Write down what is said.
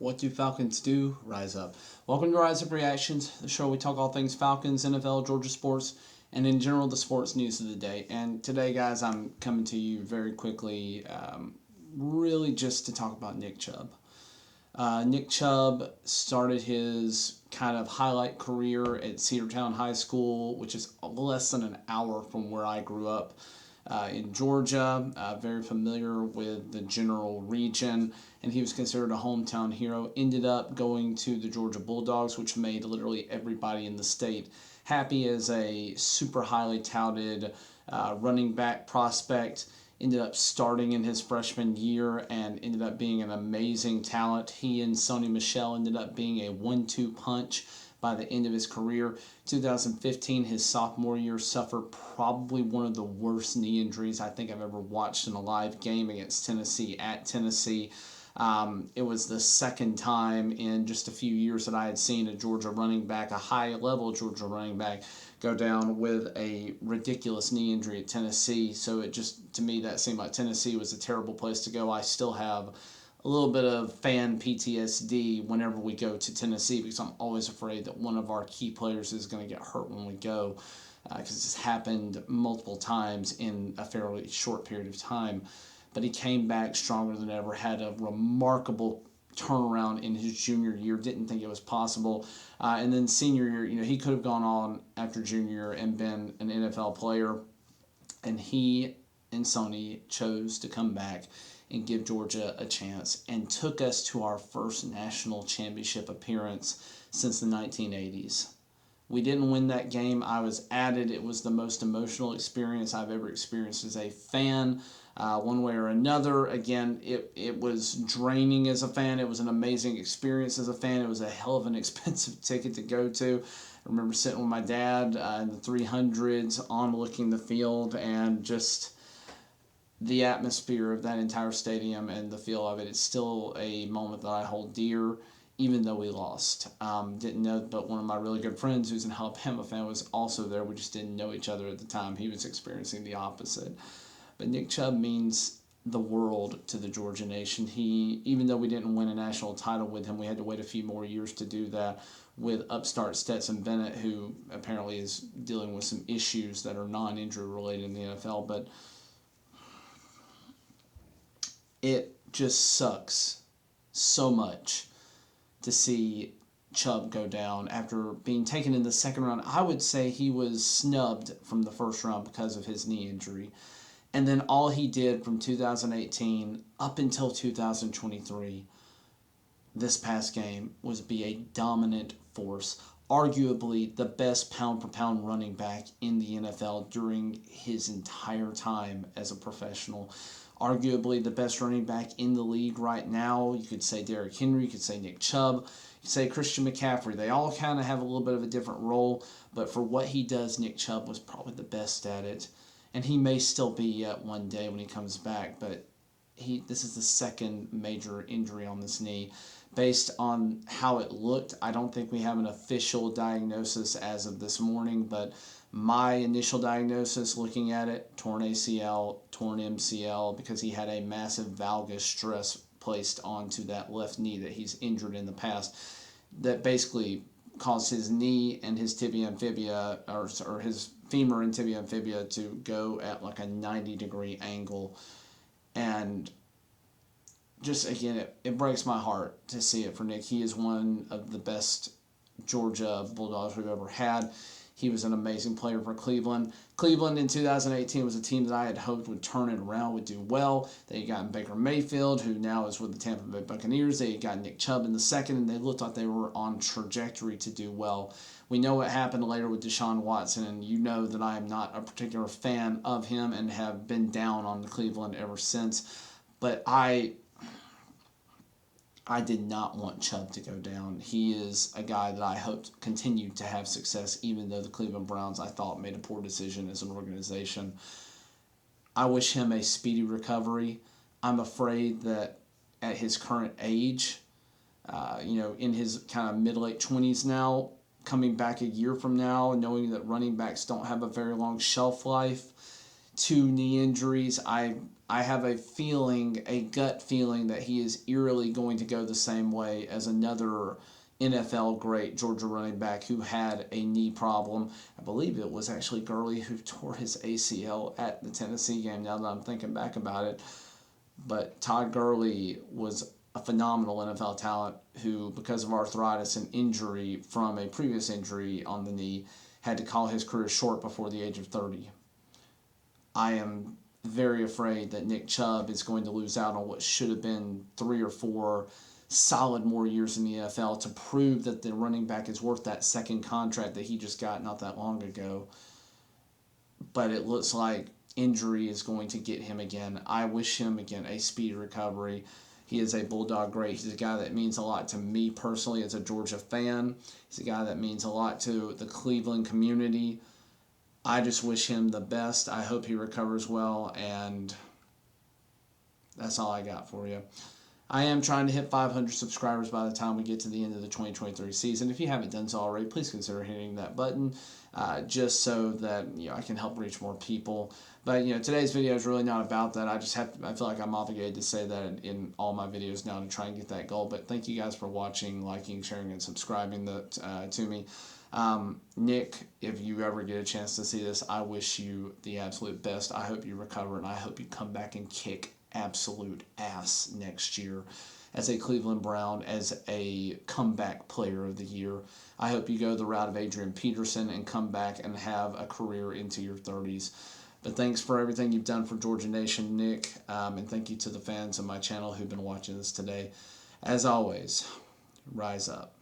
What do Falcons do? Rise up. Welcome to Rise Up Reactions, the show where we talk all things Falcons, NFL, Georgia sports, and in general the sports news of the day. And today, guys, I'm coming to you very quickly, really just to talk about Nick Chubb. Nick Chubb started his kind of highlight career at Cedartown High School, which is less than an hour from where I grew up in Georgia. Very familiar with the general region, and he was considered a hometown hero. Ended up going to the Georgia Bulldogs, which made literally everybody in the state happy as a super highly touted running back prospect. Ended up starting in his freshman year and ended up being an amazing talent. He and Sony Michel ended up being a 1-2 punch by the end of his career. 2015, his sophomore year, suffered probably one of the worst knee injuries I think I've ever watched in a live game against Tennessee at Tennessee. It was the second time in just a few years that I had seen a Georgia running back, a high-level Georgia running back, go down with a ridiculous knee injury at Tennessee. So it just, to me, that seemed like Tennessee was a terrible place to go. I still have a little bit of fan PTSD whenever we go to Tennessee because I'm always afraid that one of our key players is going to get hurt when we go because it's happened multiple times in a fairly short period of time. But he came back stronger than ever, had a remarkable turnaround in his junior year, didn't think it was possible. And then senior year, he could have gone on after junior year and been an NFL player. And he and Sony chose to come back and give Georgia a chance and took us to our first national championship appearance since the 1980s. We didn't win that game. I was at it. It was the most emotional experience I've ever experienced as a fan. One way or another. Again, it was draining as a fan. It was an amazing experience as a fan. It was a hell of an expensive ticket to go to. I remember sitting with my dad in the 300s on looking the field and just the atmosphere of that entire stadium and the feel of it. It's still a moment that I hold dear, even though we lost. Didn't know, but one of my really good friends who's an Alabama fan was also there. We just didn't know each other at the time. He was experiencing the opposite. But Nick Chubb means the world to the Georgia nation. Even though we didn't win a national title with him, we had to wait a few more years to do that with upstart Stetson Bennett, who apparently is dealing with some issues that are non-injury related in the NFL. But it just sucks so much to see Chubb go down after being taken in the second round. I would say he was snubbed from the first round because of his knee injury. And then all he did from 2018 up until 2023, this past game, was be a dominant force. Arguably the best pound-for-pound running back in the NFL during his entire time as a professional. Arguably the best running back in the league right now. You could say Derrick Henry, you could say Nick Chubb, you could say Christian McCaffrey. They all kind of have a little bit of a different role, but for what he does, Nick Chubb was probably the best at it. And he may still be yet one day when he comes back, but this is the second major injury on this knee. Based on how it looked, I don't think we have an official diagnosis as of this morning, but my initial diagnosis looking at it, torn ACL, torn MCL, because he had a massive valgus stress placed onto that left knee that he's injured in the past that basically caused his knee and his tibia and fibia, or his femur and tibia and fibia, to go at like a 90-degree angle. And just, again, it breaks my heart to see it for Nick. He is one of the best Georgia Bulldogs we've ever had. He was an amazing player for Cleveland. Cleveland in 2018 was a team that I had hoped would turn it around, would do well. They had gotten Baker Mayfield, who now is with the Tampa Bay Buccaneers. They had gotten Nick Chubb in the second, and they looked like they were on trajectory to do well. We know what happened later with Deshaun Watson, and you know that I am not a particular fan of him and have been down on Cleveland ever since. But I did not want Chubb to go down. He is a guy that I hoped continued to have success, even though the Cleveland Browns, I thought, made a poor decision as an organization. I wish him a speedy recovery. I'm afraid that at his current age, in his kind of mid-late 20s now, coming back a year from now, knowing that running backs don't have a very long shelf life, 2 knee injuries. I have a feeling, a gut feeling, that he is eerily going to go the same way as another NFL great Georgia running back who had a knee problem. I believe it was actually Gurley who tore his ACL at the Tennessee game, now that I'm thinking back about it. But Todd Gurley was a phenomenal NFL talent who, because of arthritis and injury from a previous injury on the knee, had to call his career short before the age of 30. I am very afraid that Nick Chubb is going to lose out on what should have been 3 or 4 solid more years in the NFL to prove that the running back is worth that second contract that he just got not that long ago. But it looks like injury is going to get him again. I wish him, again, a speedy recovery. He is a Bulldog great. He's a guy that means a lot to me personally as a Georgia fan. He's a guy that means a lot to the Cleveland community. I just wish him the best. I hope he recovers well, and that's all I got for you. I am trying to hit 500 subscribers by the time we get to the end of the 2023 season. If you haven't done so already, please consider hitting that button just so that I can help reach more people. But today's video is really not about that. I feel like I'm obligated to say that in all my videos now to try and get that goal. But thank you guys for watching, liking, sharing, and subscribing to me. Nick, if you ever get a chance to see this, I wish you the absolute best. I hope you recover, and I hope you come back and kick absolute ass next year as a Cleveland Brown, as a comeback player of the year. I hope you go the route of Adrian Peterson and come back and have a career into your 30s. But thanks for everything you've done for Georgia Nation, Nick, and thank you to the fans of my channel who've been watching this today. As always, rise up.